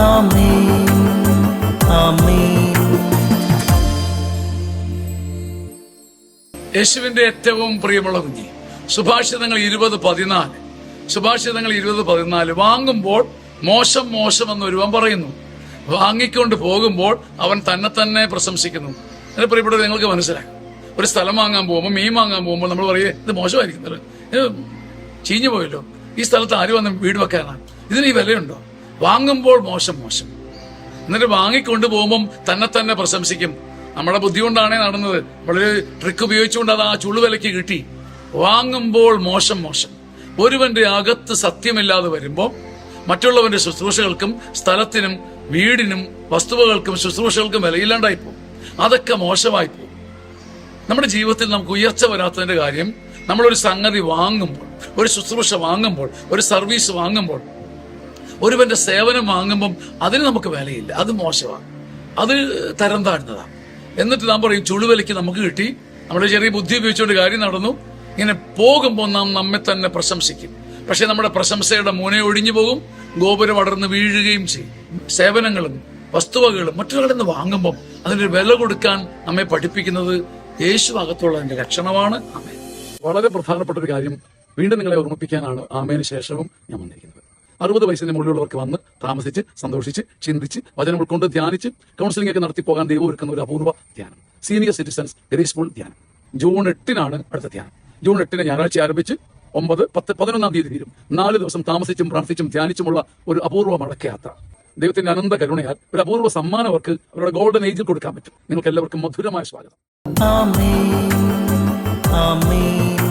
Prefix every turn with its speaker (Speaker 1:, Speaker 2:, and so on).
Speaker 1: ആമേൻ ആമേൻ.
Speaker 2: യേശുവിന്റെ ഏറ്റവും പ്രിയമുള്ള കുഞ്ഞി, സുഭാഷിതങ്ങൾ 20:14. സുഭാഷിതങ്ങൾ 20:14. വാങ്ങുമ്പോൾ മോശം മോശം എന്ന് ഒരുവൻ പറയുന്നു, വാങ്ങിക്കൊണ്ട് പോകുമ്പോൾ അവൻ തന്നെ പ്രശംസിക്കുന്നു. എന്നെ പ്രിയപ്പെട്ടവർ, നിങ്ങൾക്ക് മനസ്സിലാക്കും, ഒരു സ്ഥലം വാങ്ങാൻ പോകുമ്പോൾ, മീൻ വാങ്ങാൻ പോകുമ്പോൾ നമ്മൾ പറയേ ഇത് മോശമായിരിക്കും, ഇത് ചീഞ്ഞു പോയല്ലോ, ഈ സ്ഥലത്ത് ആര് വന്ന് വീട് വെക്കാനാണ്, ഇതിന് ഈ വിലയുണ്ടോ? വാങ്ങുമ്പോൾ മോശം മോശം, എന്നിട്ട് വാങ്ങിക്കൊണ്ട് പോകുമ്പം തന്നെ പ്രശംസിക്കും. നമ്മുടെ ബുദ്ധി കൊണ്ടാണേ നടന്നത്, വളരെ ട്രിക്ക് ഉപയോഗിച്ചുകൊണ്ട് അത് ആ ചുള്ളുവിലയ്ക്ക് കിട്ടി. വാങ്ങുമ്പോൾ മോശം മോശം. ഒരുവന്റെ അകത്ത് സത്യമില്ലാതെ വരുമ്പോൾ മറ്റുള്ളവന്റെ ശുശ്രൂഷകൾക്കും സ്ഥലത്തിനും വീടിനും വസ്തുവകൾക്കും ശുശ്രൂഷകൾക്കും വിലയില്ലാണ്ടായി പോകും. അതൊക്കെ മോശമായി പോകും. നമ്മുടെ ജീവിതത്തിൽ നമുക്ക് ഉയർച്ച വരാത്തതിന്റെ കാര്യം, നമ്മളൊരു സംഗതി വാങ്ങുമ്പോൾ, ഒരു ശുശ്രൂഷ വാങ്ങുമ്പോൾ, ഒരു സർവീസ് വാങ്ങുമ്പോൾ, ഒരുവന്റെ സേവനം വാങ്ങുമ്പം അതിന് നമുക്ക് വിലയില്ല, അത് മോശമാണ്, അത് തരം താഴ്ന്നതാണ്. എന്നിട്ട് നാം പറയും ചുളുവിലയ്ക്ക് നമുക്ക് കിട്ടി, നമ്മുടെ ചെറിയ ബുദ്ധി ഉപയോഗിച്ചുകൊണ്ട് കാര്യം നടന്നു. ഇങ്ങനെ പോകുമ്പോൾ നാം നമ്മെ തന്നെ പ്രശംസിക്കും. പക്ഷെ നമ്മുടെ പ്രശംസയുടെ മുന ഒഴിഞ്ഞു പോകും, ഗോപുരം അടർന്ന് വീഴുകയും ചെയ്യും. സേവനങ്ങളും വസ്തുവകകളും മറ്റുള്ളവരിൽ നിന്ന് വാങ്ങുമ്പോൾ അതിനൊരു വില കൊടുക്കാൻ നമ്മെ പഠിപ്പിക്കുന്നത് യേശു അകത്തുള്ളതിന്റെ ലക്ഷണമാണ്. ആമേൻ. വളരെ പ്രധാനപ്പെട്ട ഒരു കാര്യം വീണ്ടും നിങ്ങളെ ഓർമ്മിപ്പിക്കാനാണ് ആമേന് ശേഷവും ഞാൻ വന്നിരിക്കുന്നത്. 60 വയസ്സിന് മുകളിലുള്ളവർക്ക് വന്ന് താമസിച്ച് സന്തോഷിച്ച് ചിന്തിച്ച് വചനം ഉൾക്കൊണ്ട് ധ്യാനിച്ച് കൗൺസിലിംഗ് ഒക്കെ നടത്തിപ്പോകാൻ ദൈവം ഒരുക്കുന്ന ഒരു അപൂർവ ധ്യാനം, സീനിയർ സിറ്റിസൺസ് ഗ്രീസ്ഫുൾ ധ്യാനം. ജൂൺ 8 അടുത്ത ധ്യാനം. ജൂൺ 8 ഞായറാഴ്ച ആരംഭിച്ച് 9, 10, 11 തീയതി തീരും. 4 ദിവസം താമസിച്ചും പ്രാർത്ഥിച്ചും ധ്യാനിച്ചുമുള്ള ഒരു അപൂർവ മടക്കയാത്ര. ദൈവത്തിന്റെ അനന്ത കരുണയാൽ ഒരു അപൂർവ സമ്മാനം അവർക്ക് അവരുടെ ഗോൾഡൻ ഏജിൽ കൊടുക്കാൻ പറ്റും. നിങ്ങൾക്ക് എല്ലാവർക്കും മധുരമായ സ്വാഗതം.
Speaker 1: ആമേൻ ആമേൻ.